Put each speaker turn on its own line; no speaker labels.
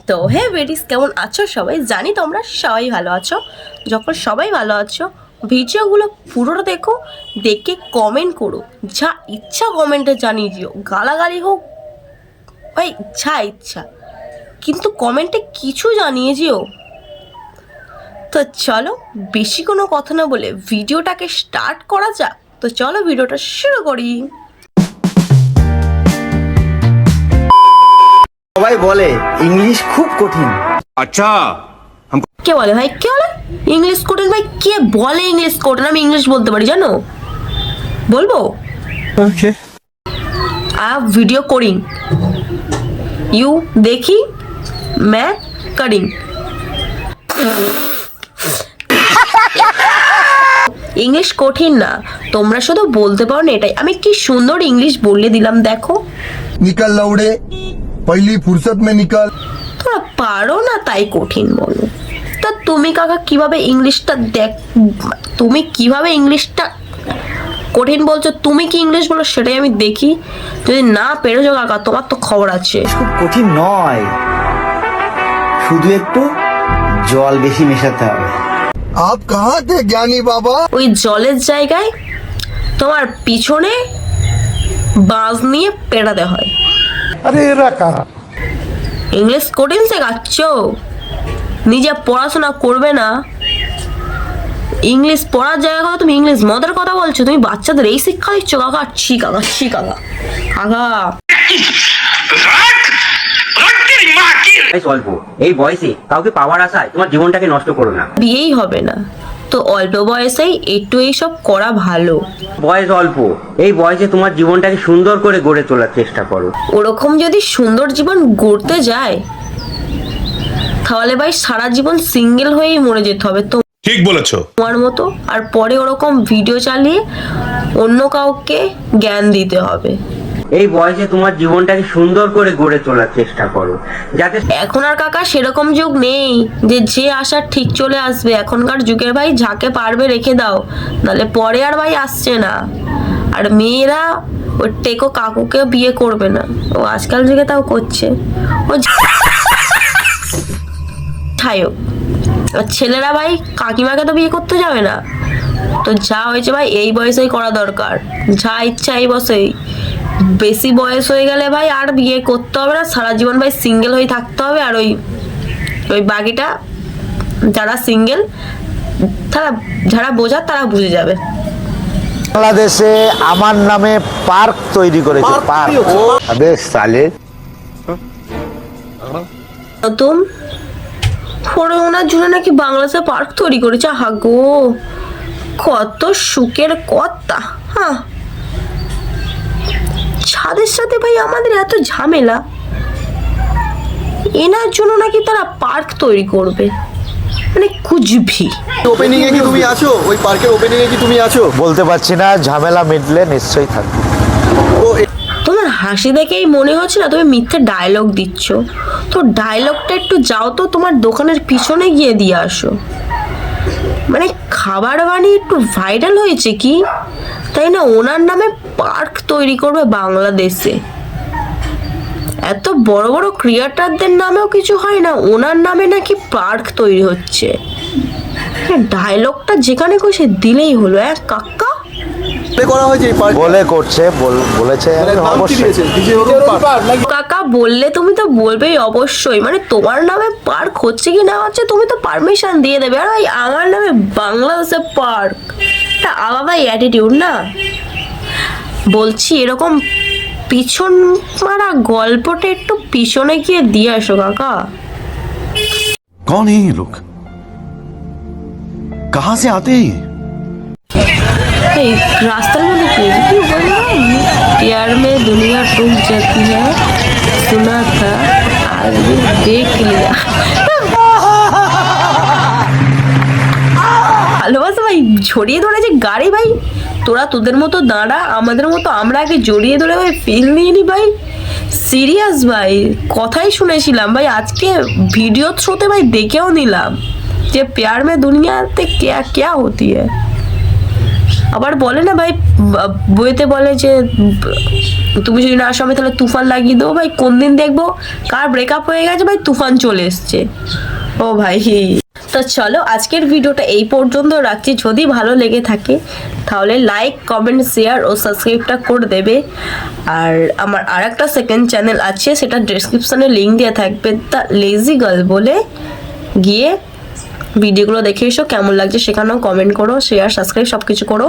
তো হে বেডিস, কেমন আছো সবাই? জানি তোমরা সবাই ভালো আছো। যখন সবাই ভালো আছো, ভিডিওগুলো পুরোটা দেখো, দেখে কমেন্ট করো, যা ইচ্ছা কমেন্টে জানিয়ে দিও, গালাগালি হোক ভাই, যা ইচ্ছা, কিন্তু কমেন্টে কিছু জানিয়ে দিও। তো চলো বেশি কোনো কথা না বলে ভিডিওটাকে স্টার্ট করা যাক। তো চলো ভিডিওটা শুরু করি।
সবাই বলে ইংলিশ খুব কঠিন।
আচ্ছা,
কে বলে ভাই, কে বলে ইংলিশ কঠিন? ভাই কে বলে ইংলিশ কঠিন? আমি ইংলিশ বলতে পারি, জানো? বলবো?
ওকে,
आप वीडियो कोडिंग, यू देखी, मैं करिंग। इंग्लिश कठिन ना, তোমরা শুধু বলতে পারো না এটাই। আমি কি সুন্দর ইংলিশ বলে দিলাম, দেখো।
निकल लौड़े, पहली फुर्सत में निकल।
তোমরা পারো না তাই কঠিন বলো। তা তুমি কাকা কিভাবে ইংলিশটা তুমি কিভাবে ইংলিশটা কঠিন বলছো? তুমি কি ইংলিশ বলো সেটাই আমি দেখি। যদি না পেরেছো কাকা, তোমার তো খবর আছে।
খুব কঠিন নয়, শুধু একটু জল বেশি মেশাতে হবে।
आप कहाँ थे ज्ञानी बाबा?
ওই জলের জায়গায় তোমার পিছনে বাঁশ নিয়ে পেটাতে হয়।
अरे रखा
ইংলিশ কঠিন শেখাচ্ছ, নিজে পড়াশোনা করবে না। ইংলিশ পড়ার জায়গা তুমি ইংলিশ মদের কথা বলছো। তুমি বাচ্চাদের এই শিক্ষা দিচ্ছ কাকা? ছি কাকা, ছি কাকা, কাকা।
অল্প এই বয়সে কাউকে পাওয়ার আশায় তোমার জীবনটাকে নষ্ট করো না।
বিয়েই হবে না তো অল্প বয়সেই একটু এইসব করা ভালো।
বয়স অল্প, এই বয়সে তোমার জীবনটাকে সুন্দর করে গড়ে তোলার চেষ্টা করো।
ওরকম যদি সুন্দর জীবন গড়তে যায় তাহলে ভাই সারা জীবন সিঙ্গেল হয়েই মরে যেতে হবে তো,
ঠিক বলেছো।
তোমার মতো। আর পরে ওরকম ভিডিও চালিয়ে অন্য কাউকে জ্ঞান দিতে হবে।
এই বয়সে তোমার জীবনটাকে সুন্দর করে গড়ে তোলার চেষ্টা করো, যাতে
এখন আর কাকা সেরকম যুগ নেই যে আসার ঠিক চলে আসবে। এখনকার যুগের ভাই যাকে পারবে রেখে দাও, নাহলে পরে আর ভাই আসছে না। আর মেয়েরা ওই টেকো কাকুকে বিয়ে করবে না, ও আজকাল যুগে তাও করছে। ও ছায়ক। আর ছেলেরা ভাই কাকিমাকে তো বিয়ে করতে যাবে না। তো যা হয়েছে ভাই এই বয়সেই করা দরকার, যা ইচ্ছা এই বয়সেই। বেশি বয়স হয়ে গেলে ভাই আর বিয়ে করতে হবে না, সারা জীবন ভাই সিঙ্গেল হয়ে থাকতে হবে। আর ওই বাকিটা যারা সিঙ্গেল, তারা যারা বোঝার তারা বুঝে যাবে।
বাংলাদেশে আমার নামে পার্ক তৈরি করেছে, পার্ক। আবে সালে,
নতুন পরে ওনার জন্য নাকি বাংলাদেশে পার্ক তৈরি করেছে। হাগো, কত সুখের কথা। হ্যাঁ, ছাদের সাথে ভাই আমাদের এত ঝামেলা, এনার জন্য নাকি তারা পার্ক তৈরি করবে, মানে কুচভি।
ওপেনিং এ কি তুমি আছো? ওই পার্কের ওপেনিং এ কি তুমি আছো?
বলতে পারছি না, ঝামেলা মিটলে নিশ্চয়ই থাকবে।
তোমার হাসি দেখেই মনে হচ্ছে না তুমি মিথ্যে ডায়লগ দিচ্ছ। তো ডায়লগটা একটু যাও তো তোমার দোকানের পিছনে গিয়ে দিয়ে আসো। মানে খাবার বানিয়ে একটু ভাইরাল হয়েছে কি, তাই না? ওনার নামে পার্ক তৈরি করবে বাংলাদেশে। এত বড় বড় ক্রিয়েটারদের নামেও কিছু হয় না, ওনার নামে নাকি পার্ক তৈরি হচ্ছে। ডায়লগটা যেখানে কইছে দিলেই হলো। কাকা
করা হয়েছে এই পার্ক
বলে করছে, বলেছে অবশ্যই।
কাকা বললে তুমি তো বলবেই অবশ্যই। মানে তোমার নামে পার্ক হচ্ছে কি না হচ্ছে তুমি তো পারমিশন দিয়ে দেবে। আর ভাই আমার নামে বাংলাদেশে পার্ক, এটা আলাদা অ্যাটিটিউড না? বলছি এরকম পিছন মারা গল্পটা একটু পিছনে গিয়ে দিয়ে আসো কাকা।
कौन है ये लोग? कहाँ से आते हैं?
এই রাস্তার মধ্যে কি বললো? प्यार में दुनिया डूब जाती है, सुना था आज भी देख लिया। ভালোবাসা ভাই জড়িয়ে ধরেছে গাড়ি ভাই। তোরা তোদের মতো দাঁড়া, আমাদের মতো আমরা আগে জড়িয়ে ধরে ভাই ফিল নিয়ে নি ভাই। সিরিয়াস ভাই, কথাই শুনেছিলাম ভাই, আজকে ভিডিও থ্রুতে ভাই দেখেও নিলাম যে प्यार में दुनिया ते क्या क्या होती है। আবার বলে না ভাই, বইতে বলে যে তুমি যদি না আসো আমি তাহলে তুফান লাগিয়ে দেবো। ভাই কোন দিন দেখবো কার ব্রেকআপ হয়ে গেছে ভাই তুফান চলে এসছে। ও ভাই, তো চলো আজকের ভিডিওটা এই পর্যন্ত রাখছি। যদি ভালো লেগে থাকে তাহলে লাইক, কমেন্ট, শেয়ার ও সাবস্ক্রাইবটা করে দেবে। আর আমার আরেকটা সেকেন্ড চ্যানেল আছে, সেটা ডেসক্রিপশনে লিঙ্ক দেওয়া থাকবে, দ্য লেজি গার্ল বলে, গিয়ে ভিডিওগুলো দেখে এসো। কেমন লাগছে সেখানেও কমেন্ট করো, শেয়ার, সাবস্ক্রাইব সব কিছু করো।